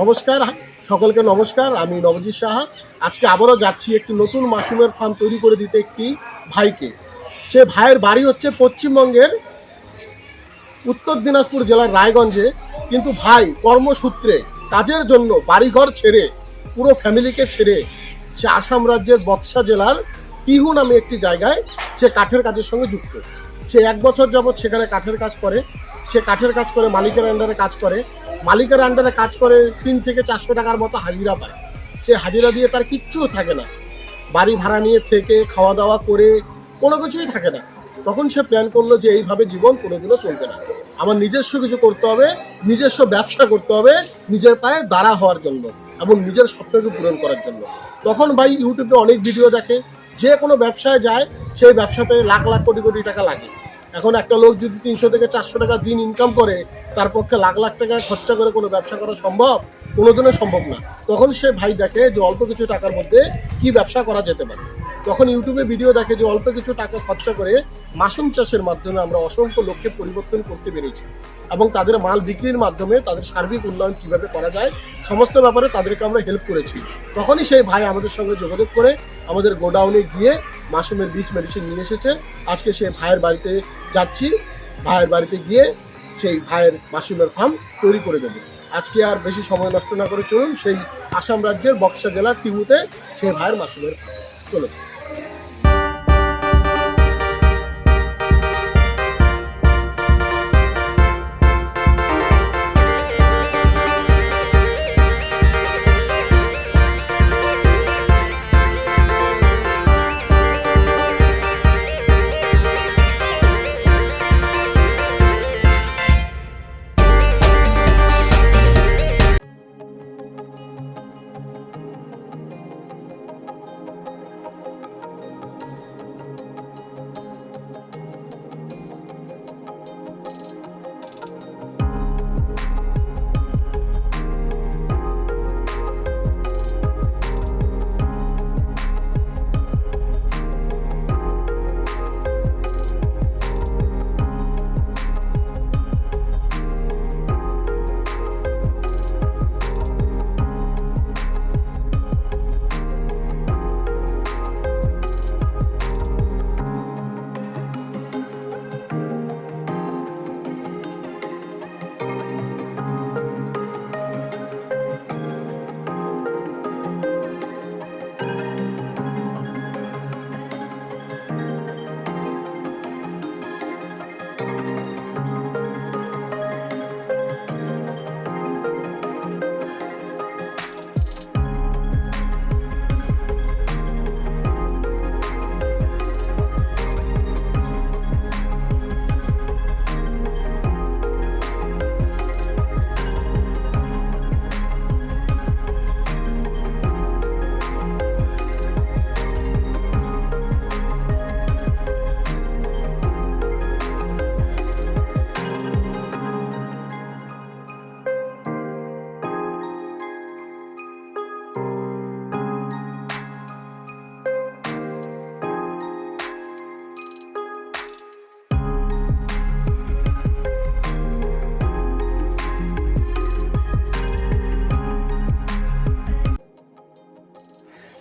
নমস্কার সকলকে নমস্কার। আমি নবজিৎ সাহা। আজকে আবারও যাচ্ছি একটি নতুন মাশরুমের ফার্ম তৈরি করে দিতে একটি ভাইকে। সে ভাইয়ের বাড়ি হচ্ছে পশ্চিমবঙ্গের উত্তর দিনাজপুর জেলার রায়গঞ্জে, কিন্তু ভাই কর্মসূত্রে কাজের জন্য বাড়িঘর ছেড়ে পুরো ফ্যামিলিকে ছেড়ে সে আসাম রাজ্যের বক্সা জেলার টিহু নামে একটি জায়গায় সে কাঠের কাজের সঙ্গে যুক্ত। সে 1 বছর যাবৎ সেখানে কাঠের কাজ করে। সে কাঠের কাজ করে মালিকের আন্ডারে কাজ করে। মালিকের আন্ডারে কাজ করে 3 থেকে 400 টাকার মতো হাজিরা পায়। সে হাজিরা দিয়ে তার কিচ্ছুও থাকে না, বাড়ি ভাড়া নিয়ে থেকে খাওয়া দাওয়া করে কোনো কিছুই থাকে না। তখন সে প্ল্যান করলো যে এইভাবে জীবন কোনোদিনও চলবে না, আমার নিজস্ব কিছু করতে হবে, নিজস্ব ব্যবসা করতে হবে নিজের পায়ে দাঁড়া হওয়ার জন্য এবং নিজের স্বপ্নকে পূরণ করার জন্য। তখন ভাই ইউটিউবে অনেক ভিডিও দেখে, যে কোনো ব্যবসায় যায় সেই ব্যবসাতে লাখ লাখ কোটি কোটি টাকা লাগে। এখন একটা লোক যদি 300 থেকে 400 টাকা দিন ইনকাম করে, তার পক্ষে লাখ লাখ টাকা খরচা করে কোনো ব্যবসা করা সম্ভব? কোনোদিনও সম্ভব না। তখন সে ভাই দেখে যে অল্প কিছু টাকার মধ্যে কি ব্যবসা করা যেতে পারে। তখন ইউটিউবে ভিডিও দেখে যে অল্প কিছু টাকা খরচা করে মাশরুম চাষের মাধ্যমে আমরা অসংখ্য লোককে পরিবর্তন করতে পেরেছি এবং তাদের মাল বিক্রির মাধ্যমে তাদের সার্বিক উন্নয়ন কীভাবে করা যায় সমস্ত ব্যাপারে তাদেরকে আমরা হেল্প করেছি। তখনই সেই ভাই আমাদের সঙ্গে যোগাযোগ করে আমাদের গোডাউনে গিয়ে মাশরুমের বীজ মেডিসিন নিয়ে এসেছে। আজকে সেই ভাইয়ের বাড়িতে যাচ্ছি, ভাইয়ের বাড়িতে গিয়ে সেই ভাইয়ের মাশরুমের ফার্ম তৈরি করে দেবে। আজকে আর বেশি সময় নষ্ট না করে চলুন সেই আসাম রাজ্যের বক্সা জেলার টিহুতে সেই ভাইয়ের মাশরুমের ফার্ম চলুন।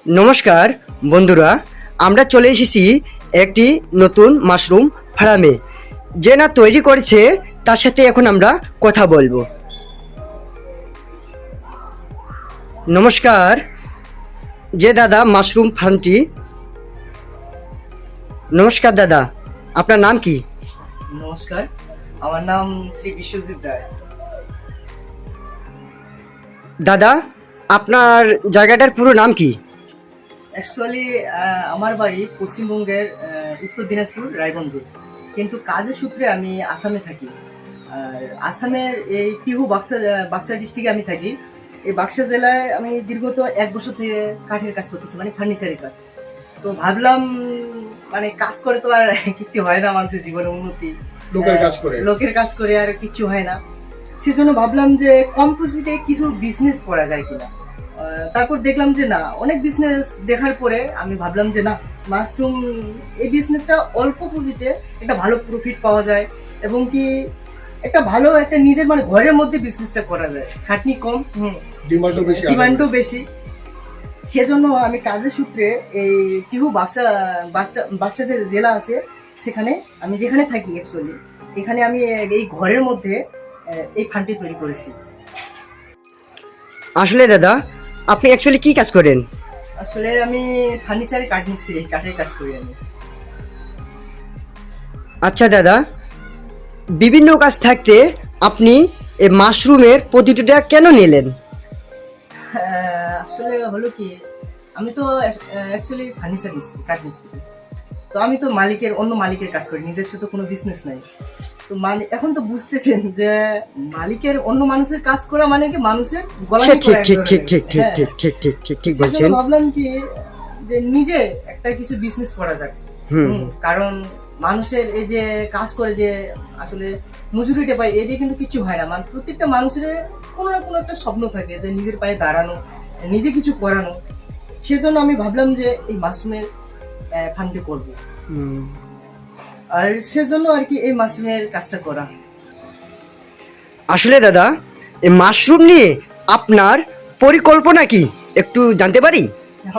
নমস্কার বন্ধুরা, আমরা চলে এসেছি একটি নতুন মাশরুম ফার্মে। যে না তৈরি করেছে তার সাথে এখন আমরা কথা বলবো। নমস্কার, যে দাদা মাশরুম ফার্মটি। নমস্কার দাদা, আপনার নাম কি? নমস্কার, আমার নাম শ্রী বিশ্বজিৎ রায়। দাদা, আপনার জায়গাটার পুরো নাম কি? অ্যাকচুয়ালি আমার বাড়ি পশ্চিমবঙ্গের উত্তর দিনাজপুর রায়গঞ্জে, কিন্তু কাজের সূত্রে আমি আসামে থাকি। আর আসামের এই টিহু বাক্সা ডিস্ট্রিক্টে আমি থাকি। এই বাক্সা জেলায় আমি দীর্ঘত 1 বছর থেকে কাঠের কাজ করতেছি, মানে ফার্নিচারের কাজ। তো ভাবলাম মানে কাজ করে তো আর কিছু হয় না, মানুষের জীবনে উন্নতি লোকের কাজ করে আর কিছু হয় না। সেজন্য ভাবলাম যে কম পুঁজিতে কিছু বিজনেস করা যায় কিনা। তারপর দেখলাম যে না, অনেক বিজনেস দেখার পরে আমি ভাবলাম যে না, মাশরুম এই বিজনেসটা অল্প পুঁজিতে একটা ভালো প্রফিট পাওয়া যায়, এবং কি একটা ভালো একটা নিজের মানে ঘরের মধ্যে বিজনেসটা করা যায়, খাটনি কম, ডিমান্ডও বেশি। সেজন্য আমি কাজের সূত্রে এই টিহু বাক্সা যে জেলা আছে সেখানে আমি যেখানে থাকি অ্যাকচুয়ালি, এখানে আমি এই ঘরের মধ্যে এই ফান্ডটি তৈরি করেছি। আসলে দাদা, আপনি অ্যাকচুয়ালি কি কাজ করেন? আসলে আমি ফার্নিচারের কাঠের কাজ করি আমি। আচ্ছা দাদা, বিভিন্ন কাজ থাকতে আপনি এই মাশরুমের প্রতিটা কেন নিলেন? আসলে হলো কি, আমি তো অ্যাকচুয়ালি ফার্নিচার মিস্ত্রি, কাঠ মিস্ত্রি। তো আমি তো অন্য মালিকের কাজ করি, নিজস্ব তো কোনো বিজনেস নাই। তো এখন তো বুঝতেছেন যে মালিকের অন্য মানুষের কাজ করা মানে কি মানুষের গলা ঠিক বলছেন। ভাবলাম কি যে নিজে একটা কিছু বিজনেস করা যাক। কারণ মানুষের এই যে কাজ করে যে আসলে মজুরিটা পায়, এই দিয়ে কিন্তু কিছু হয় না। মানে প্রত্যেকটা মানুষের কোনো না কোনো একটা স্বপ্ন থাকে যে নিজের পায়ে দাঁড়ানো, নিজে কিছু করানো। সেজন্য আমি ভাবলাম যে এই মাশরুমের ফান্ডটি করবো, আর সেজন্য আর কি এই মাশরুমের কাজটা করা। আসলে দাদা, এই মাশরুম নিয়ে আপনার পরিকল্পনা কি একটু জানতে পারি?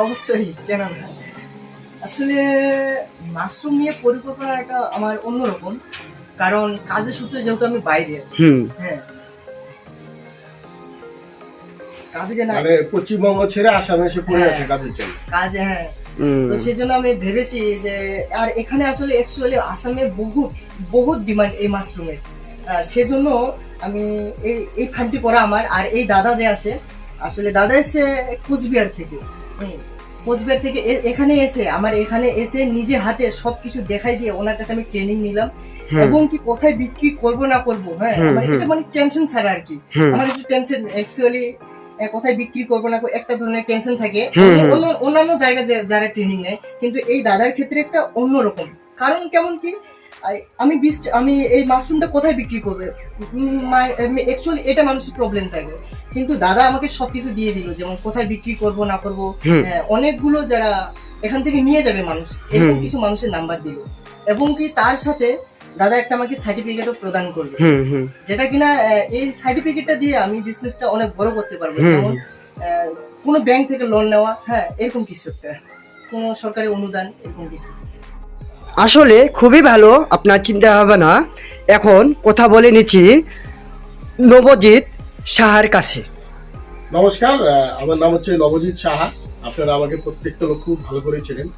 অবশ্যই, কেন না। আসলে মাশরুম নিয়ে পরিকল্পনাটা আমার অন্যরকম, কারণ কাজের সূত্রে যেহেতু আমি বাইরে, হ্যাঁ কাজে যে না, মানে পশ্চিমবঙ্গ ছেড়ে আসামে এসে পড়ে আছে কাজের জন্য। কাজে, হ্যাঁ। তো সেজন্য আমি ভেবেছি যে আর এখানে আসলে অ্যাকচুয়ালি আসামে বহুত ডিমান্ড এই মাশরুমের। সেজন্য আমি এই ফান্ডটি করা আমার। আর এই দাদা যে আছে, আসলে দাদা এসে কোচবিহার থেকে, এখানে এসে নিজে হাতে সবকিছু দেখাই দিয়ে ওনার কাছে আমি ট্রেনিং নিলাম, এবং কি কোথায় বিক্রি করব না করব, হ্যাঁ আমার এটা মানে টেনশন ছাড়া আর কি। আমার একটু টেনশন অ্যাকচুয়ালি, কোথায় বিক্রি করবো না একটা ধরনের টেনশন থাকে অন্যান্য জায়গায় যারা ট্রেনিং নেয়, কিন্তু এই দাদার ক্ষেত্রে একটা অন্যরকম। কারণ কেমন কি, আমি এই মাশরুমটা কোথায় বিক্রি করবে, অ্যাকচুয়ালি এটা মানুষের প্রবলেম থাকে, কিন্তু দাদা আমাকে সবকিছু দিয়ে দিল, যেমন কোথায় বিক্রি করব না করব, অনেকগুলো যারা এখান থেকে নিয়ে যাবে মানুষ, এরকম কিছু মানুষের নাম্বার দিল, এবং কি তার সাথে দাদা একটা আমাকে সার্টিফিকেটও প্রদান করবে, যেটা কিনা এই সার্টিফিকেটটা দিয়ে আমি বিজনেসটা অনেক বড় করতে পারবো। যেমন কোনো ব্যাংক থেকে লোন নেওয়া, হ্যাঁ এরকম কিছু একটা, কোনো সরকারি অনুদান, এরকম কিছু। আসলে খুবই ভালো আপনার চিন্তা ভাবনা। এখন কথা বলে নিচ্ছি নবজিৎ সাহার কাছে। নমস্কার, আমার নাম হচ্ছে নবজিৎ সাহা। আপনারা আমাকে প্রত্যেকটা লোক খুব ভালো করে চেনেন।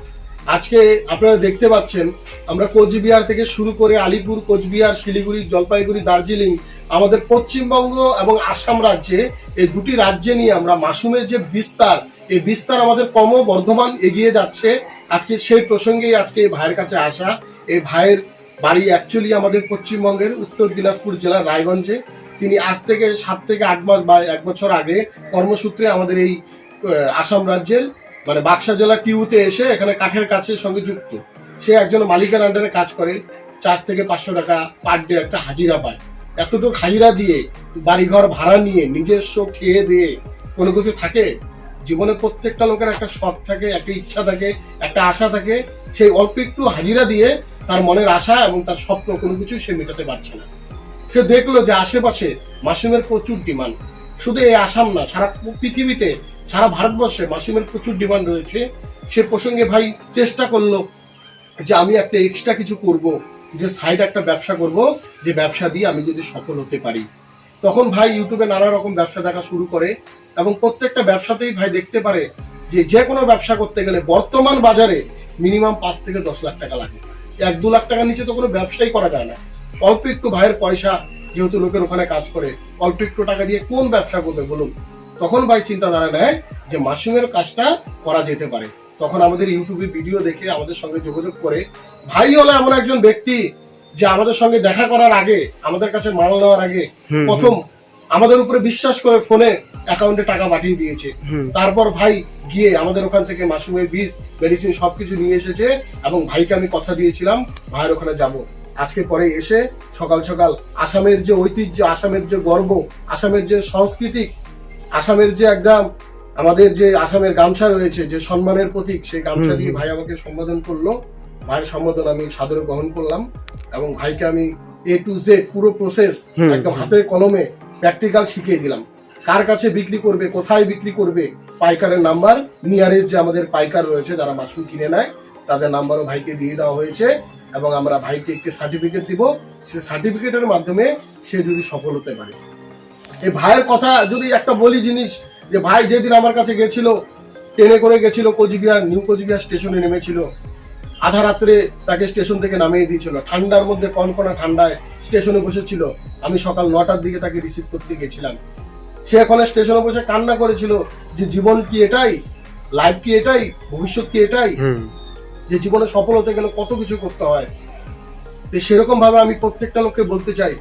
আজকে আপনারা দেখতে পাচ্ছেন আমরা কোচবিহার থেকে শুরু করে আলিপুর, কোচবিহার, শিলিগুড়ি, জলপাইগুড়ি, দার্জিলিং, আমাদের পশ্চিমবঙ্গ এবং আসাম রাজ্যে, এই দুটি রাজ্যে নিয়ে আমরা মাশরুমের যে বিস্তার, এই বিস্তার আমাদের ক্রমবর্ধমান এগিয়ে যাচ্ছে। আজকে সেই প্রসঙ্গেই আজকে এই ভাইয়ের কাছে আসা। এই ভাইয়ের বাড়ি অ্যাকচুয়ালি আমাদের পশ্চিমবঙ্গের উত্তর দিনাজপুর জেলার রায়গঞ্জে। তিনি আজ থেকে 7 থেকে 8 মাস বা 1 বছর আগে কর্মসূত্রে আমাদের এই আসাম রাজ্যের মানে বাক্সা জেলা টিউতে এসে এখানে কাঠের কাজের সঙ্গে যুক্ত। সে একজন মালিকের আন্ডারে কাজ করে, 4 থেকে 500 টাকা পার ডে একটা হাজিরা পায়। এতটুকু হাজিরা দিয়ে বাড়িঘর ভাড়া নিয়ে নিজস্ব খেয়ে দিয়ে কোনো কিছু থাকে? জীবনে প্রত্যেকটা লোকের একটা শখ থাকে, একটা ইচ্ছা থাকে, একটা আশা থাকে। সেই অল্প একটু হাজিরা দিয়ে তার মনের আশা এবং তার স্বপ্ন কোনো কিছু সে মেটাতে পারছে না। সে দেখলো যে আশেপাশে মাশরুমের প্রচুর ডিমান্ড। শুধু এই আসাম না, সারা পৃথিবীতে, সারা ভারতবর্ষে মাশরুমের প্রচুর ডিমান্ড রয়েছে। সে প্রসঙ্গে ভাই চেষ্টা করলো যে আমি একটা এক্সট্রা কিছু করব, যে সাইড একটা ব্যবসা করব, যে ব্যবসা দিয়ে আমি যদি সফল হতে পারি। তখন ভাই ইউটিউবে নানা রকম ব্যবসা দেখা শুরু করে, এবং প্রত্যেকটা ব্যবসাতেই ভাই দেখতে পারে যে কোনো ব্যবসা করতে গেলে বর্তমান বাজারে মিনিমাম 5 থেকে 10 লাখ টাকা লাগে। 1-2 লাখ টাকার নিচে তো কোনো ব্যবসাই করা যায় না। অল্প একটু ভাইয়ের পয়সা, যেহেতু লোকের ওখানে কাজ করে, অল্প একটু টাকা দিয়ে কোন ব্যবসা করবে বলুন? তখন ভাই চিন্তাধারা নেয় যে মাশরুমের কাজটা করা যেতে পারে। তখন আমাদের ইউটিউবে ভিডিও দেখে আমাদের সঙ্গে যোগাযোগ করে। ভাই হলো এমন একজন ব্যক্তি যে আমাদের সঙ্গে দেখা করার আগে, আমাদের কাছে মাল নেওয়ার আগে প্রথম আমাদের উপরে বিশ্বাস করে ফোনে অ্যাকাউন্টে টাকা পাঠিয়ে দিয়েছে। তারপর ভাই গিয়ে আমাদের ওখান থেকে মাশরুমের বীজ, মেডিসিন সবকিছু নিয়ে এসেছে এবং ভাইকে আমি কথা দিয়েছিলাম ভাইয়ের ওখানে যাব। আজকে পরে এসে সকাল সকাল আসামের যে ঐতিহ্য, আসামের যে গর্ব, আসামের যে সংস্কৃতি, আসামের যে একদম আমাদের যে আসামের গামছা রয়েছে, যে সম্মানের প্রতীক, সেই গামছা দিয়ে ভাই আমাকে সম্বোধন করলো। ভাইয়ের সম্বোধন আমি সাদরে গ্রহণ করলাম এবং ভাইকে আমি A to Z পুরো প্রসেস একদম হাতে কলমে প্র্যাকটিক্যাল শিখিয়ে দিলাম। কার কাছে বিক্রি করবে, কোথায় বিক্রি করবে, পাইকারের নাম্বার, নিয়ারেস্ট যে আমাদের পাইকার রয়েছে যারা মাশরুম কিনে নেয় তাদের নাম্বারও ভাইকে দিয়ে দেওয়া হয়েছে এবং আমরা ভাইকে একটি সার্টিফিকেট দিব। সেই সার্টিফিকেটের মাধ্যমে সে যদি সফল হতে পারে। এই ভাইয়ের কথা যদি একটা বলি জিনিস, যে ভাই যেদিন আমার কাছে গেছিল, ট্রেনে করে গেছিল কোচবিহার, নিউ কোচবিহার স্টেশনে নেমেছিল, আধা রাত্রে তাকে স্টেশন থেকে নামিয়ে দিয়েছিল, ঠান্ডার মধ্যে কনকনা ঠান্ডায় স্টেশনে বসেছিল। আমি সকাল 9টার দিকে তাকে রিসিভ করতে গেছিলাম। সে ওখানে স্টেশনে বসে কান্না করেছিল যে জীবন কি এটাই, লাইফ কি এটাই, ভবিষ্যৎ কি এটাই, যে জীবনে সফল হতে গেলে কত কিছু করতে হয়। তো সেরকম ভাবে আমি প্রত্যেকটা লোককে বলতে চাই,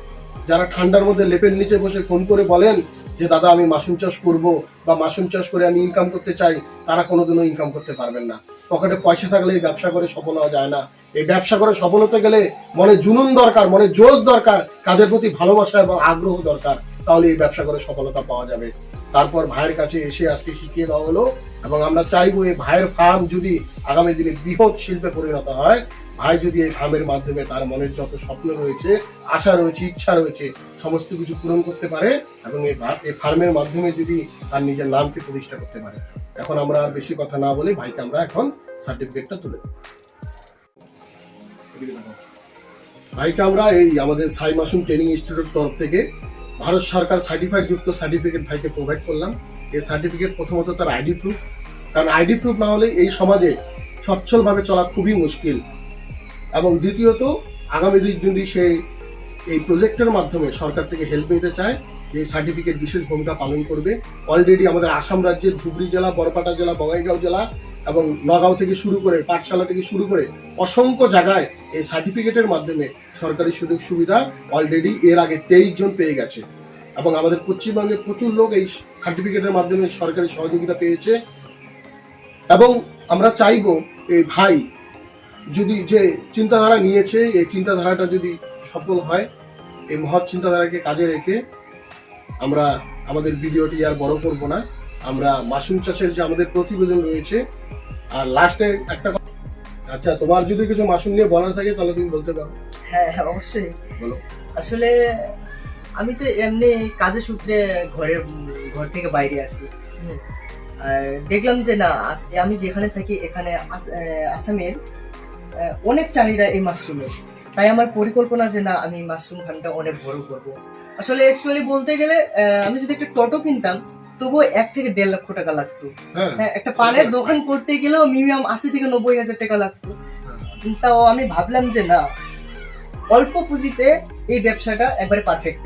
যারা ঠান্ডার মধ্যে লেপের নিচে বসে ফোন করে বলেন যে দাদা আমি মাশরুম চাষ করব বা মাশরুম চাষ করে আমি ইনকাম করতে চাই, তারা কোনোদিনও ইনকাম করতে পারবেন না। পকেটে পয়সা থাকলে এই ব্যবসা করে সফল হওয়া যায় না। এই ব্যবসা করে সফল হতে গেলে মনে জুনুন দরকার, মনে জোশ দরকার, কাজের প্রতি ভালোবাসা এবং আগ্রহ দরকার, তাহলে এই ব্যবসা করে সফলতা পাওয়া যাবে। তারপর ভাইয়ের কাছে এসে আজকে শিখিয়ে দেওয়া হলো এবং আমরা চাইবো এই ভাইয়ের ফার্ম যদি আগামী দিনে বৃহৎ শিল্পে পরিণত হয়, ভাই যদি এই ফার্মের মাধ্যমে তার মনের যত স্বপ্ন রয়েছে, আশা রয়েছে, ইচ্ছা রয়েছে, সমস্ত কিছু পূরণ করতে পারে এবং এই ফার্মের মাধ্যমে যদি তার নিজের নামকে প্রতিষ্ঠা করতে পারে। এখন আমরা আর বেশি কথা না বলে ভাইকে আমরা এখন সার্টিফিকেটটা তুলে দেব। ভাইকে আমরা এই আমাদের সাই মাশরুম ট্রেনিং ইনস্টিটিউটের তরফ থেকে ভারত সরকার সার্টিফাইড যুক্ত সার্টিফিকেট ভাইকে প্রোভাইড করলাম। এই সার্টিফিকেট প্রথমত তার আইডি প্রুফ, কারণ আইডি প্রুফ না হলে এই সমাজে সচ্ছলভাবে চলা খুবই মুশকিল। এবং দ্বিতীয়ত আগামী দিন যদি সে এই প্রজেক্টের মাধ্যমে সরকার থেকে হেল্প নিতে চায়, এই সার্টিফিকেট বিশেষ ভূমিকা পালন করবে। অলরেডি আমাদের আসাম রাজ্যের ধুবড়ী জেলা, বরপাটা জেলা, বঙাইগাঁও জেলা এবং নগাঁও থেকে শুরু করে, পাঠশালা থেকে শুরু করে অসংখ্য জায়গায় এই সার্টিফিকেটের মাধ্যমে সরকারি সুযোগ সুবিধা অলরেডি এর আগে 23 জন পেয়ে গেছে এবং আমাদের পশ্চিমবঙ্গে প্রচুর লোক এই সার্টিফিকেটের মাধ্যমে সরকারি সহযোগিতা পেয়েছে। এবং আমরা চাইবো এই ভাই যদি যে চিন্তাধারা নিয়েছে, এই চিন্তাধারাটা যদি সফল হয়, এই মহৎ চিন্তাধারাকে কাজে রেখে আমরা আমাদের ভিডিওটি আর বড় করব না। আমরা মাশরুম চাষের যে আমাদের প্রতিবেদন রয়েছে, আর লাস্টে একটা আচ্ছা, তোমার যদি কিছু মাশরুম নিয়ে বলার থাকে তাহলে তুমি বলতে পারো। হ্যাঁ হ্যাঁ, অবশ্যই বলো। আসলে আমি তো এমনি কাজের সূত্রে ঘর থেকে বাইরে আসি, আর দেখলাম যে না, আমি যেখানে থাকি এখানে আসামের অনেক চাহিদা এই মাশরুমের। তাই আমার পরিকল্পনা যে না, আমি মাশরুম ফার্মটা অনেক বড় করব। আসলে অ্যাকচুয়ালি বলতে গেলে আমি যদি একটা টোটো কিনতাম তবুও 1 থেকে 1.5 লক্ষ টাকা লাগতো। হ্যাঁ, একটা পানের দোকান করতে গেলেও মিনিমাম 80 থেকে 90,000 টাকা লাগতো। তাও আমি ভাবলাম যে না, অল্প পুঁজিতে এই ব্যবসাটা একবারে পারফেক্ট।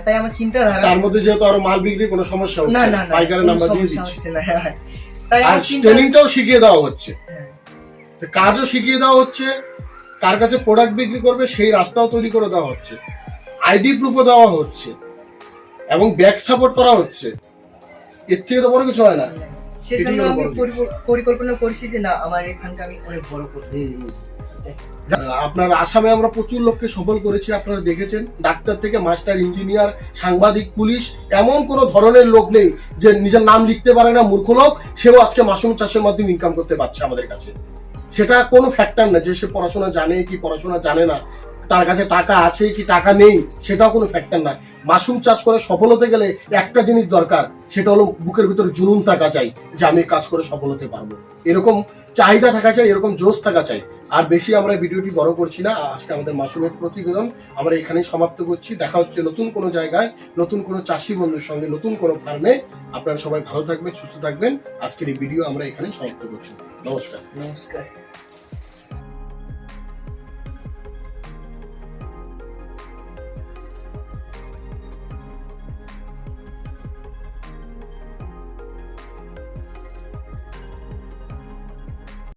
তাই আমার চিন্তাধারা, তার মধ্যে যেহেতু আরো মাল বিক্রি কোনো সমস্যা হচ্ছে না, পাইকারের নাম্বার দিয়ে দিচ্ছি না, তাই আর ট্রেনিংটাও শিখিয়ে দেওয়া হচ্ছে, কাজও শিখিয়ে দেওয়া হচ্ছে, কার কাছে প্রোডাক্ট বিক্রি করবে সেই রাস্তাও তৈরি করে দেওয়া হচ্ছে, আইডি প্রুফও দেওয়া হচ্ছে এবং ব্যাক সাপোর্ট করা হচ্ছে। এর থেকে তো বড় কিছু হয় না। সেজন্য আমি পরিকল্পনা করছি যে না, আমার এখানটা আমি অনেক বড় করব। আপনার আসামে আমরা প্রচুর লোককে সফল করেছি, আপনারা দেখেছেন। ডাক্তার থেকে মাস্টার, ইঞ্জিনিয়ার, সাংবাদিক, পুলিশ, এমন কোনো ধরনের লোক নেই যে নিজের নাম লিখতে পারে না মূর্খ লোক, সেও আজকে মাশরুম চাষের মাধ্যমে ইনকাম করতে পারছে আমাদের কাছে। সেটা কোনো ফ্যাক্টর না যে সে পড়াশোনা জানে কি পড়াশোনা জানে না, তার কাছে টাকা আছে কি টাকা নেই, সেটাও কোনো ফ্যাক্টর না। মাশরুম চাষ করে সফল হতে গেলে একটা জিনিস দরকার, সেটা হলো বুকের ভিতরে জুনুন থাকা চাই যে আমি কাজ করে সফল হতে পারবো। এরকম চাহিদা থাকা চাই, এরকম জোশ থাকা চাই। আর বেশি আমরা ভিডিওটি বড় করছি না। আজকে আমাদের মাশরুমের প্রতিবেদন আমরা এখানেই সমাপ্ত করছি। দেখা হচ্ছে নতুন কোনো জায়গায়, নতুন কোনো চাষি বন্ধুর সঙ্গে, নতুন কোনো ফার্মে। আপনারা সবাই ভালো থাকবেন, সুস্থ থাকবেন। আজকের এই ভিডিও আমরা এখানেই সমাপ্ত করছি। নমস্কার।